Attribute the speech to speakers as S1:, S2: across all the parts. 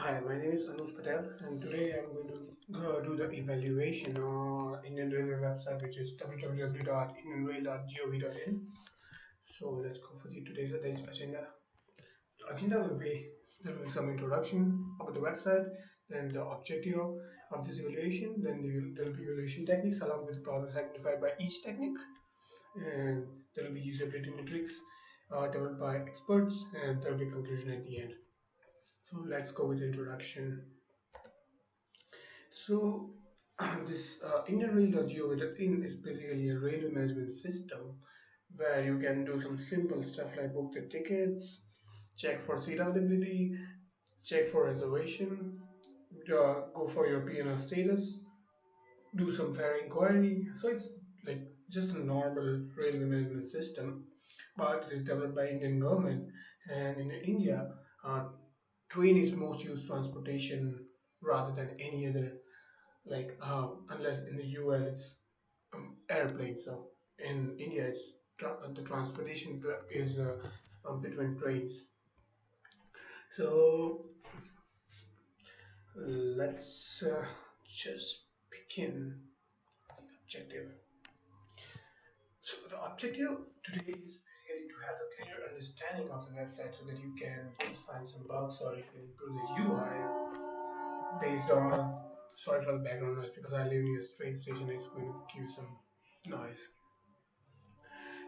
S1: Hi, my name is Anuj Patel, and today I'm going to do the evaluation on Indian Railway website, which is www.indianrail.gov.in. So let's go for the today's agenda. Agenda will be there will be some introduction about the website, then the objective of this evaluation, then there will be evaluation techniques along with problems identified by each technique, and there will be usability metrics developed by experts, and there will be conclusion at the end. So let's go with the introduction. So this Indian Rail.gov.in is basically a railway management system where you can do some simple stuff like book the tickets, check for seat availability, check for reservation, go for your PNR status, do some fare inquiry. So it's like just a normal railway management system, but it is developed by Indian government. And in India, train is most used transportation rather than any other, like unless in the US it's airplane. So in India it's the transportation is between trains. So let's just begin the objective. So the objective today is really to have a clear understanding of the website so that you can find some bugs or you can improve the UI based on, sorry for the background noise because I live near a train station, it's going to give some noise.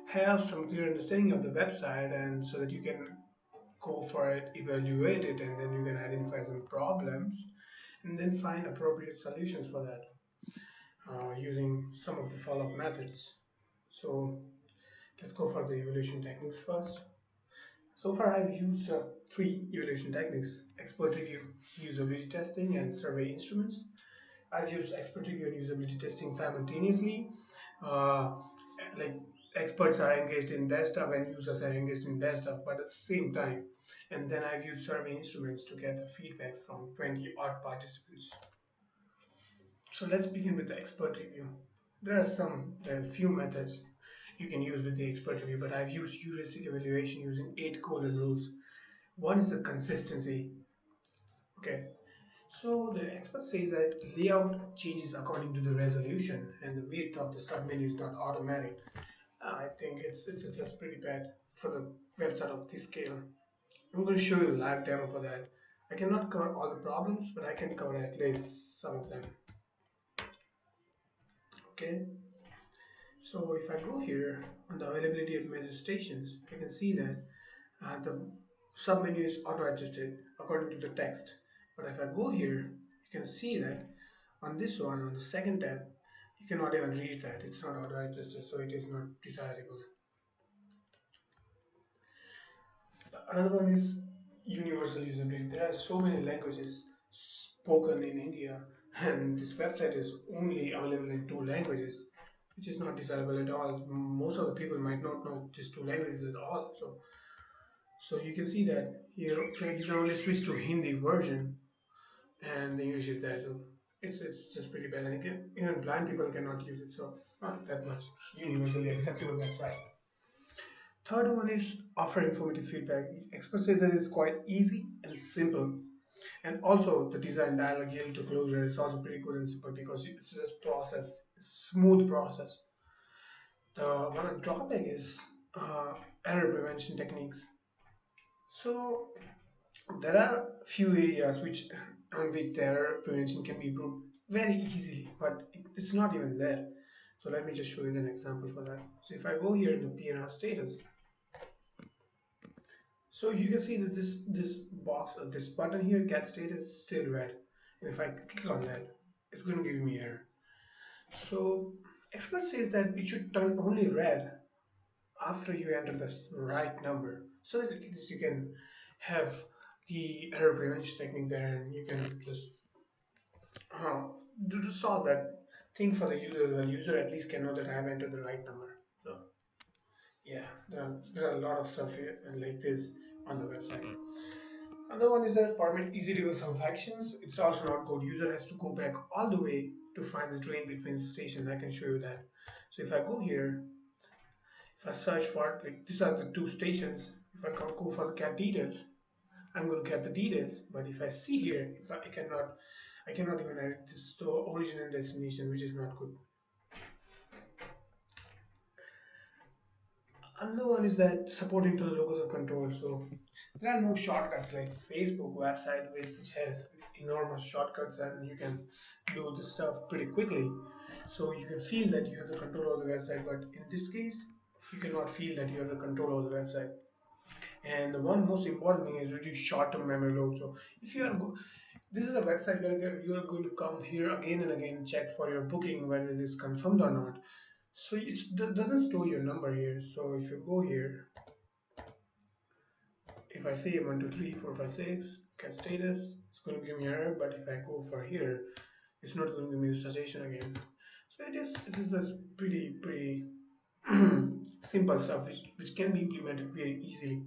S1: Have some clear understanding of the website and so that you can go for it, evaluate it, and then you can identify some problems and then find appropriate solutions for that using some of the follow-up methods. So let's go for the evaluation techniques first. So far I've used three evaluation techniques: expert review, usability testing, and survey instruments. I've used expert review and usability testing simultaneously. Uh, like experts are engaged in their stuff and users are engaged in their stuff, but at the same time. And then I've used survey instruments to get the feedbacks from 20 odd participants. So let's begin with the expert review. There are a few methods you can use with the expert review, but I've used heuristic evaluation using 8 golden rules. One is the consistency. Okay, so the expert says that layout changes according to the resolution and the width of the submenu is not automatic. I think it's just pretty bad for the website of this scale. I'm going to show you a live demo for that. I cannot cover all the problems, but I can cover at least some of them. Okay, so if I go here on the availability of major stations, I can see that the submenu is auto-adjusted according to the text. But if I go here, you can see that on this one, on the second tab, you cannot even read that. It's not auto-adjusted, so it is not desirable. Another one is universal usability. There are so many languages spoken in India, and this website is only available in two languages, which is not desirable at all. Most of the people might not know these two languages at all. So you can see that here you can only switch to Hindi version, and the English is there. So it's just pretty bad. And even blind people cannot use it, so it's not that much universally acceptable website. Third one is offer informative feedback. Experts say that it's quite easy and simple. And also the design dialogue yield to closure is also pretty good and simple because it's just process, it's smooth process. The one drawback is error prevention techniques. So there are few areas on which the error prevention can be improved very easily, but it's not even there. So let me just show you an example for that. So if I go here in the PNR status, so you can see that this box or this button here, get status, still red. And if I click on that, it's going to give me error. So expert says that it should turn only red after you enter the right number, so that at least you can have the error prevention technique there, and you can just uh, do to solve that thing for the user. The user at least can know that I have entered the right number. So yeah, there are a lot of stuff here and like this on the website. Another one is that permit easy reversal of actions. It's also not good. User has to go back all the way to find the train between stations. I can show you that. So if I go here, if I search for it, like these are the two stations. If I go for the cat details, I'm going to get the details. But if I see here, if I cannot even edit this to origin and destination, which is not good. Another one is that supporting to the locus of control. So there are no shortcuts like Facebook website which has enormous shortcuts and you can do the stuff pretty quickly. So you can feel that you have the control over the website, but in this case, you cannot feel that you have the control over the website. And the one most important thing is reduce short-term memory load. So if you are this is a website where you are going to come here again and again check for your booking whether it is confirmed or not. So it doesn't store your number here. So if you go here, if I say 1, 2, 3, 4, 5, 6, get status, it's going to give me an error. But if I go for here, it's not going to give me the suggestion again. So it is just pretty simple stuff which can be implemented very easily,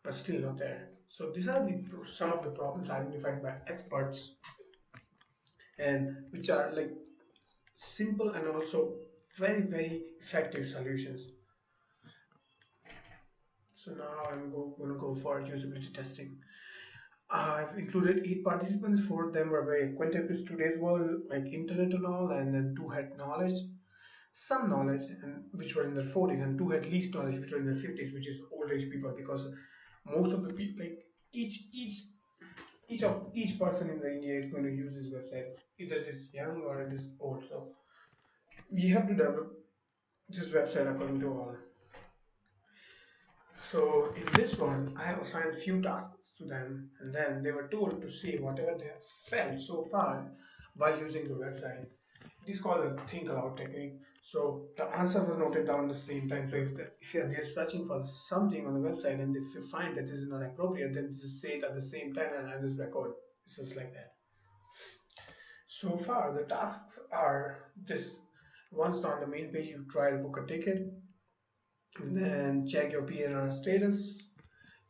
S1: but still not there. So these are some of the problems identified by experts and which are like simple and also very effective solutions. So now going to go for usability testing. I've included 8 participants. 4 of them were very acquainted with today's world, like internet and all, and then 2 had knowledge, some knowledge, and which were in their 40s, and 2 had least knowledge, which were in their 50s, which is old age people, because most of the people, like each person in the India is going to use this website. Either it is young or it is old. So we have to develop this website according to all. So in this one, I have assigned few tasks to them, and then they were told to say whatever they have felt so far while using the website. It is called a think aloud technique. So the answer was noted down at the same time. So if they're searching for something on the website and if you find that this is not appropriate, then just say it at the same time and I just record. It's just like that. So far, the tasks are this. Once on the main page, you try to book a ticket, and then check your PNR status,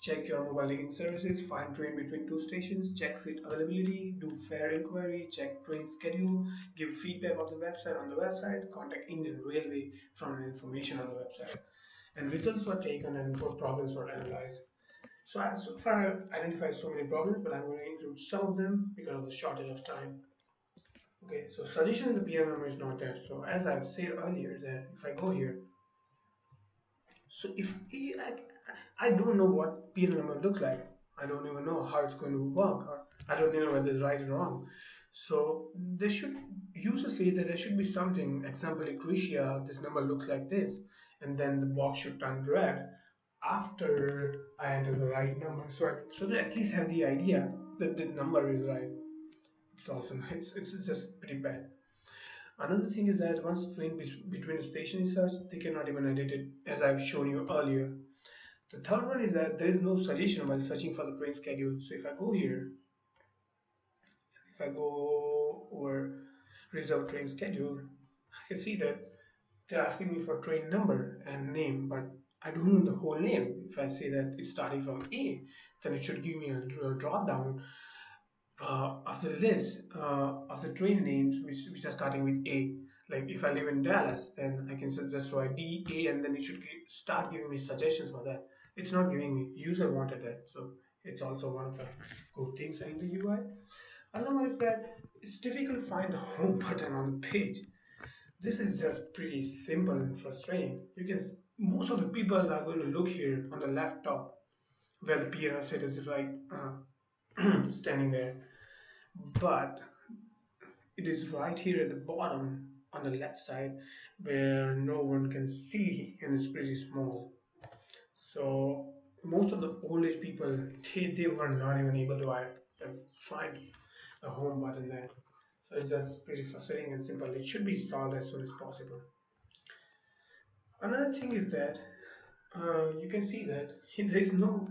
S1: check your mobile linking services, find train between 2 stations, check seat availability, do fare inquiry, check train schedule, give feedback of the website on the website, contact Indian Railway from information on the website. And results were taken and 4 problems were analyzed. So far I identified so many problems, but I'm going to include some of them because of the shortage of time. Okay, so suggestion in the PM number is not there. So as I've said earlier, that if I go here, so if I don't know what PL number looks like, I don't even know how it's going to work, or I don't even know whether it's right or wrong. So they should users say that there should be something. Example, Lucretia, this number looks like this, and then the box should turn red after I enter the right number. So they at least have the idea that the number is right. It's also it's just pretty bad. Another thing is that once the train between the station is searched, they cannot even edit it as I've shown you earlier. The third one is that there is no suggestion while searching for the train schedule. So if I go here, if I go over reserve train schedule, I can see that they're asking me for train number and name, but I don't know the whole name. If I say that it's starting from A, then it should give me a drop down of the list of the train names which are starting with A. Like if I live in Dallas, then I can just write D, A, and then it should start giving me suggestions for that. It's not giving me. User wanted that, so it's also one of the good things in the UI. Another one is that it's difficult to find the home button on the page. This is just pretty simple and frustrating. Most of the people are going to look here on the left top where the PR status is right standing there, but it is right here at the bottom on the left side where no one can see and it's pretty small. So most of the old age people they were not even able to find the home button there. So it's just pretty frustrating and simple. It should be solved as soon as possible. Another thing is that you can see that there is no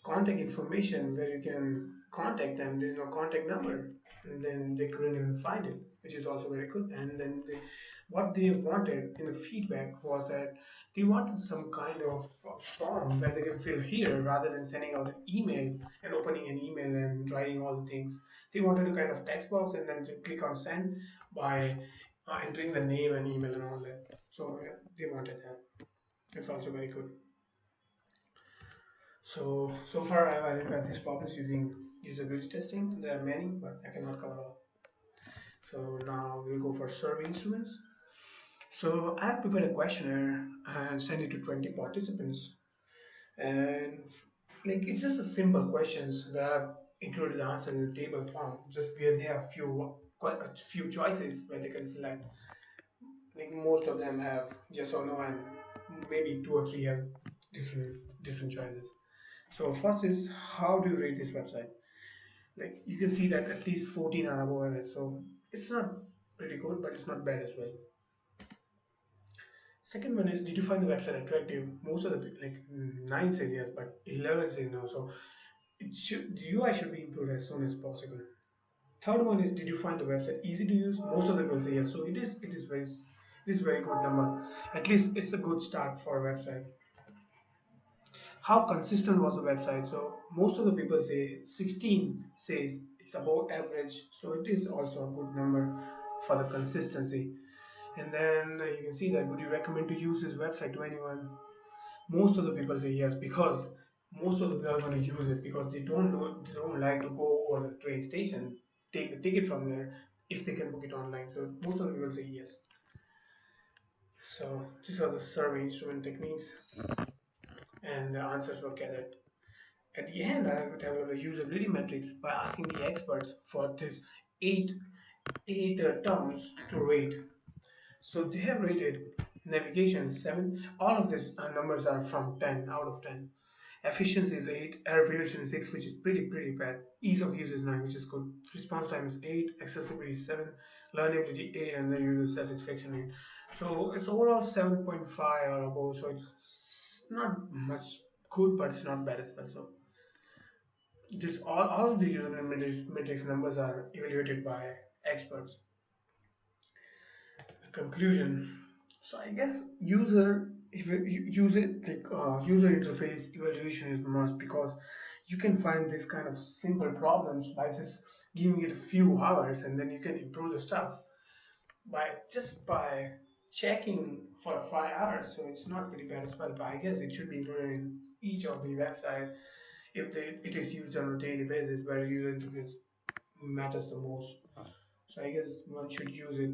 S1: contact information where you can contact them. There's no contact number, and then they couldn't even find it, which is also very good. And then what they wanted in the feedback was that they wanted some kind of form where they can fill here rather than sending out an email and opening an email and writing all the things. They wanted a kind of text box and then just click on send by entering the name and email and all that. So yeah, they wanted that. It's also very good. So far I've identified these problems using usability testing. There are many, but I cannot cover all. So now we'll go for survey instruments. So I have prepared a questionnaire and sent it to 20 participants. And like it's just a simple questions where I've included the answer in the table form, just where they have quite a few choices where they can select. Like most of them have yes or no, and maybe two or three have different choices. So first is how do you rate this website? Like you can see that at least 14 are above average. So it's not pretty good, but it's not bad as well. Second one is did you find the website attractive? Most of the like 9 says yes, but 11 says no. So the UI should be improved as soon as possible. Third one is did you find the website easy to use? Most of the people say yes. So it is very good number. At least it's a good start for a website. How consistent was the website? So most of the people say 16 says it's above average. So it is also a good number for the consistency. And then you can see that would you recommend to use this website to anyone? Most of the people say yes because most of the people are going to use it because they don't like to go over the train station, take the ticket from there if they can book it online. So most of the people say yes. So these are the survey instrument techniques, and the answers were gathered. At the end, I would have a usability metrics by asking the experts for this eight eight terms to rate. So they have rated navigation 7. All of these numbers are from 10 out of 10. Efficiency is 8, error prediction is 6, which is pretty bad. Ease of use is 9, which is good. Response time is 8, accessibility is 7, learnability 8, and then user satisfaction 8. So it's overall 7.5 or above. So it's not much good, but it's not bad as well. So this all of the user metrics numbers are evaluated by experts. Conclusion. So I guess user interface evaluation is must because you can find this kind of simple problems by just giving it a few hours, and then you can improve the stuff by checking for 5 hours. So it's not pretty bad as well. But I guess it should be included in each of the website if it is used on a daily basis where user interface matters the most. So I guess one should use it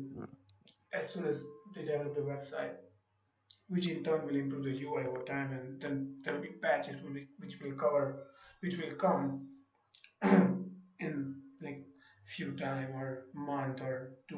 S1: as soon as they develop the website, which in turn will improve the UI over time, and then there will be patches which will come in like few time or month or 2